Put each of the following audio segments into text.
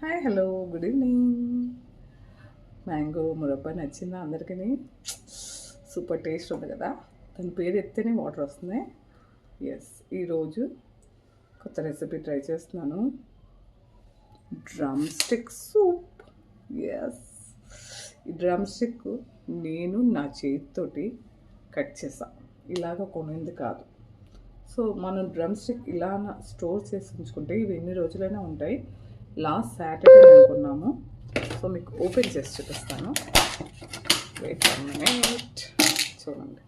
Hi hello good evening. Mango murabba నచ్చిందా అందరికీ? Super taste ఉంది కదా, దాని పేరు ఎత్తేనే వాటర్ వస్తుంది. ఎస్, ఈరోజు కొత్త రెసిపీ ట్రై చేస్తున్నాను, డ్రమ్ స్టిక్ సూప్. ఎస్, ఈ డ్రమ్ స్టిక్ నేను నా చేతితోటి కట్ చేసాను, ఇలాగ కొనింది కాదు. సో మనం డ్రమ్ స్టిక్ ఇలా స్టోర్ చేసి ఉంచుకుంటే ఇవి ఎన్ని రోజులైనా ఉంటాయి. లాస్ట్ సాటర్డే అనుకున్నాము. సో మీకు ఓపెన్ చేసి చూపిస్తాను. Wait 1 minute. చూడండి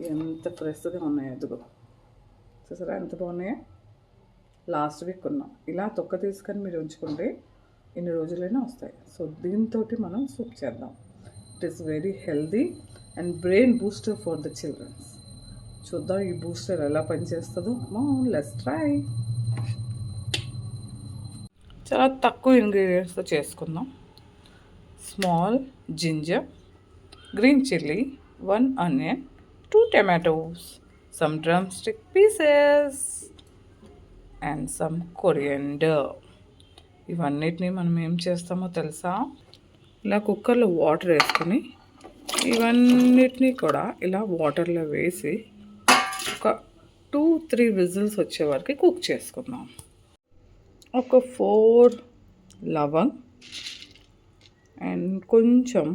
ఎంత ఫ్రెష్గా ఉన్నాయో, ఎదుగు చూసారా ఎంత బాగున్నాయో. లాస్ట్ వీక్ కొన్నాం. ఇలా తొక్క తీసుకొని మీరు ఉంచుకుంటే ఎన్ని రోజులైనా వస్తాయి. సో దీంతో మనం సూప్ చేద్దాం. It is very healthy and brain booster for the childrens. చూద్దాం ఈ బూస్టర్ ఎలా పనిచేస్తుందో. Let's try. చాలా తక్కువ ఇంగ్రీడియంట్స్తో చేసుకుందాం. Small ginger, green chilli, 1 onion, 2 tomatoes, some drumstick pieces and some coriander. ఇవన్నిటిని మనం ఏం చేస్తామో తెలుసా? ఇలా కుక్కర్లో వాటర్ వేసుకొని ఇవన్నిటినీ కూడా ఇలా వాటర్లో వేసి ఒక 2-3 విజిల్స్ వచ్చే వరకు కుక్ చేసుకుందాం. ఒక 4 లవంగ్ అండ్ కొంచెం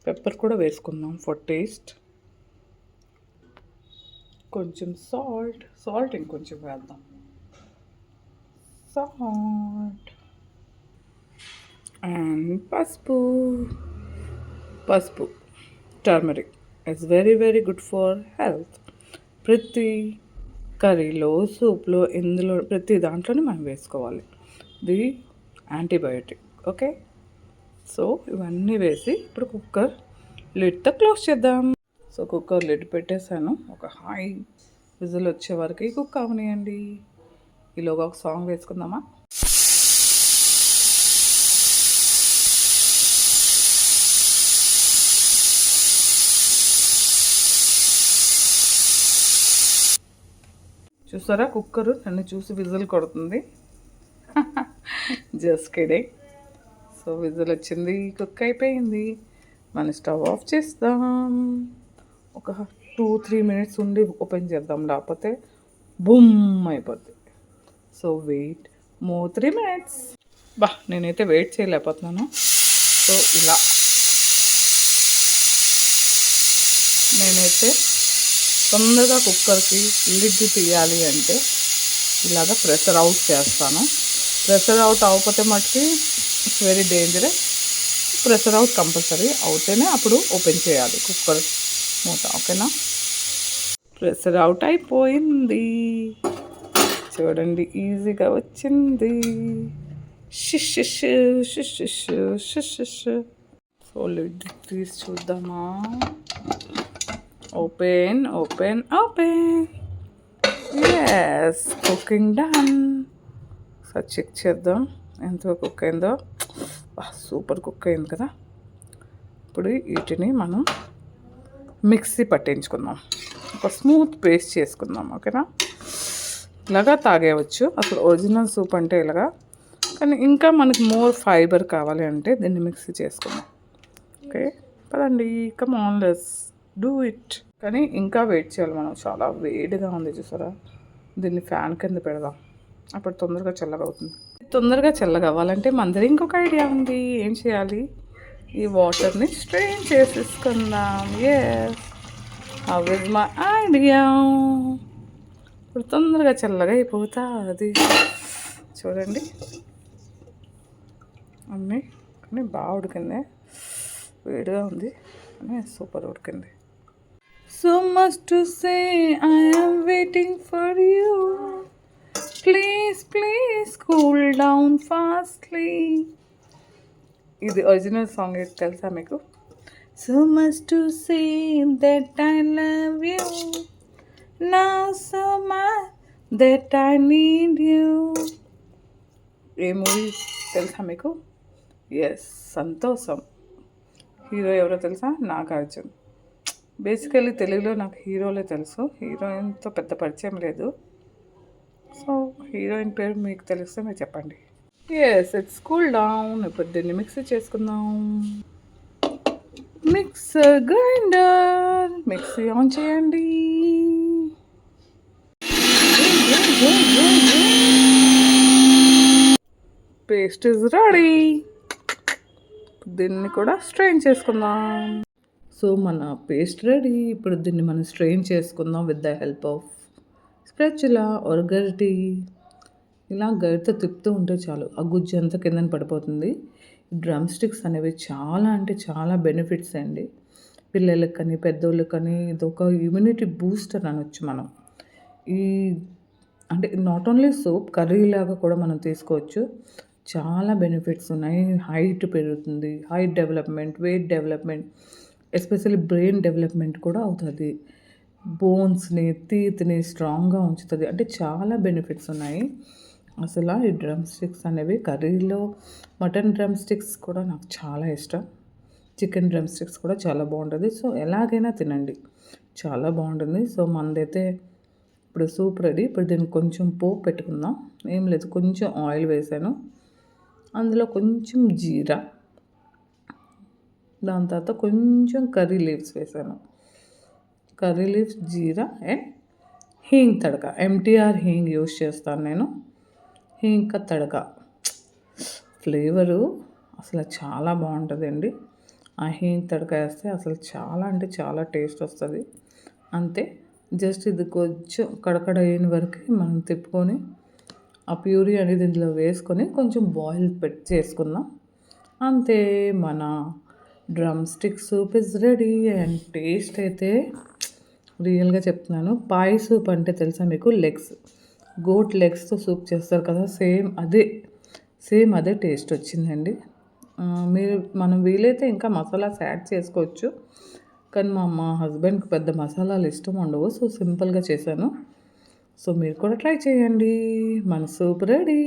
పెప్పర్ కూడా వేసుకుందాం ఫర్ టేస్ట్. కొంచెం సాల్ట్ ఇంకొంచెం వేద్దాం. సాల్ట్ అండ్ పసుపు turmeric it's very very good for health. ప్రతి కర్రీలో, సూప్లో, ఇందులో ప్రతి దాంట్లోనే మనం వేసుకోవాలి. ఇది యాంటీబయోటిక్. ఓకే, సో ఇవన్నీ వేసి ఇప్పుడు కుక్కర్ లిడ్తో క్లోజ్ చేద్దాం. సో కుక్కర్ లిడ్ పెట్టేశాను. ఒక హై విజిల్ వచ్చే వరకు కుక్ అవనియండి. ఈలోగా ఒక సాంగ్ వేసుకుందామా? చూసారా, కుక్కర్ నన్ను చూసి విజిల్ కొడుతుంది. Just kidding. సో విజిల్ వచ్చింది, కుక్ అయిపోయింది. మన స్టవ్ ఆఫ్ చేస్తాం. ఒక 2-3 minutes ఉండి ఓపెన్ చేద్దాం, లేకపోతే బూమ్ అయిపోద్ది. So wait 3 minutes. నేనైతే వెయిట్ చేయలేకపోతున్నాను. సో ఇలా నేనైతే తొందరగా కుక్కర్కి లిడ్ తీయాలి అంటే ఇలాగ ప్రెషర్ అవుట్ చేస్తాను. ప్రెషర్ అవుట్ అవ్వకపోతే మటుకి it's very dangerous. Pressure out compulsory అవుతేనే అప్పుడు ఓపెన్ చేయాలి కుక్కర్ మూత. ఓకేనా? ప్రెషర్ అవుట్ అయిపోయింది. చూడండి ఈజీగా వచ్చింది. సో లిడ్ తీసి చూద్దామా? Open. Yes, cooking done. So check చేద్దాం ఎంత కుక్ అయిందో. సూపర్ కుక్ అయింది కదా. ఇప్పుడు వీటిని మనం మిక్సీ పట్టించుకుందాం, ఒక స్మూత్ పేస్ట్ చేసుకుందాం. ఓకేనా? ఇలాగా తాగేయవచ్చు. అసలు ఒరిజినల్ సూప్ అంటే ఇలాగా, కానీ ఇంకా మనకి మోర్ ఫైబర్ కావాలి అంటే దీన్ని మిక్సీ చేసుకుందాం. ఓకే పదండి, come on let's do it. కానీ ఇంకా వెయిట్ చేయాలి మనం. చాలా వేడిగా ఉంది చూసారా. దీన్ని ఫ్యాన్ కింద పెడదాం, అప్పుడు తొందరగా చల్లగా అవుతుంది. తొందరగా చల్లగా అవ్వాలంటే మన దగ్గర ఇంకొక ఐడియా ఉంది. ఏం చేయాలి? ఈ వాటర్ని స్ట్రెయిన్ చేసేసుకుందాం. Yes, how is my idea. ఇప్పుడు తొందరగా చల్లగా అయిపోతుంది. చూడండి అన్నీ కానీ బాగా ఉడికింది. వేడిగా ఉంది కానీ సూపర్ ఉడికింది. So much to say, I am waiting for you. Please cool down fastly. ఇది ఒరిజినల్ సాంగ్ తెలుసా మీకు? So much to say that I love you. Now so much that I need you. A movie తెలుసా మీకు? Yes, సంతోషం. Hero ఎవరో తెలుసా? Nagarjuna. Basically తెలుగులో నాకు హీరోలే తెలుసు, హీరోయిన్తో పెద్ద పరిచయం లేదు. సో హీరోయిన్ పేరు మీకు తెలిస్తే మీరు చెప్పండి. Yes it's cool down. ఇప్పుడు దీన్ని మిక్సీ చేసుకుందాం. మిక్సర్ గ్రైండర్, మిక్సీ ఆన్ చేయండి. Paste is ready. దీన్ని కూడా స్ట్రెయిన్ చేసుకుందాం. సో మన పేస్ట్ రెడీ. ఇప్పుడు దీన్ని మనం స్ట్రెయిన్ చేసుకుందాం with the help of spatula or గరిటె. ఇలా గరిటెతో తిప్పుతూ ఉంటే చాలు, ఆ గుజ్జు అంతా కిందన పడిపోతుంది. డ్రమ్ స్టిక్స్ అనేవి చాలా అంటే చాలా బెనిఫిట్స్ అండి. పిల్లలకి కానీ పెద్దోళ్ళకి కానీ ఇదొక ఇమ్యూనిటీ బూస్టర్ అనొచ్చు మనం. ఈ అంటే నాట్ ఓన్లీ సూప్, కర్రీ లాగా కూడా మనం తీసుకోవచ్చు. చాలా బెనిఫిట్స్ ఉన్నాయి. హైట్ పెరుగుతుంది, height development, weight development, especially brain development కూడా అవుతుంది. బోన్స్ని, టీత్ని స్ట్రాంగ్గా ఉంచుతుంది. అంటే చాలా బెనిఫిట్స్ ఉన్నాయి. అసలు ఈ డ్రమ్ స్టిక్స్ అనేవి కర్రీలో, మటన్ డ్రమ్ స్టిక్స్ కూడా నాకు చాలా ఇష్టం. చికెన్ డ్రమ్ స్టిక్స్ కూడా చాలా బాగుంటుంది. సో ఎలాగైనా తినండి, చాలా బాగుంటుంది. సో మనదైతే ఇప్పుడు సూప్ రెడీ. ఇప్పుడు దీనికి కొంచెం పోపు పెట్టుకుందాం. ఏం లేదు, కొంచెం ఆయిల్ వేసాను, అందులో కొంచెం జీరా, దాని తర్వాత కొంచెం కర్రీ లీవ్స్ వేసాను. Curry leaves, jeera and hing తడక. ఎంటీఆర్ హీంగ్ యూస్ చేస్తాను నేను. హీంగ్ తడక ఫ్లేవరు అసలు చాలా బాగుంటుందండి. ఆ హీంగ్ తడక వేస్తే అసలు చాలా అంటే చాలా టేస్ట్ వస్తుంది. అంతే, జస్ట్ ఇది కొంచెం కడకడ అయిన వరకు మనం తిప్పుకొని ఆ ప్యూరీ అనేది ఇందులో వేసుకొని కొంచెం బాయిల్ చేసుకుందాం. అంతే, మన drum stick soup is ready. And taste అయితే రియల్గా చెప్తున్నాను, పాయ్ సూప్ అంటే తెలుసా మీకు? లెగ్స్, గోట్ లెగ్స్తో సూప్ చేస్తారు కదా, సేమ్ అదే టేస్ట్ వచ్చిందండి. మనం వీలైతే ఇంకా మసాలాస్ యాడ్ చేసుకోవచ్చు, కానీ మా హస్బెండ్కి పెద్ద మసాలాలు ఇష్టం ఉండవు. సో సింపుల్గా చేశాను. సో మీరు కూడా ట్రై చేయండి. మన soup ready.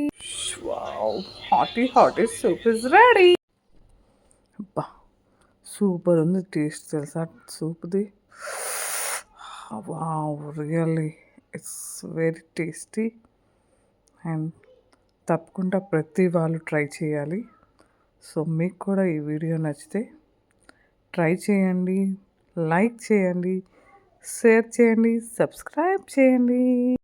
Wow, hottie soup is ready. అబ్బా, సూపర్ ఉంది టేస్ట్, తెలుసా సూప్ది? Wow, really it's very tasty. And తప్పకుండా ప్రతి వాళ్ళు ట్రై చేయాలి. సో మీకు కూడా ఈ వీడియో నచ్చితే ట్రై చేయండి, లైక్ చేయండి, షేర్ చేయండి, సబ్స్క్రైబ్ చేయండి.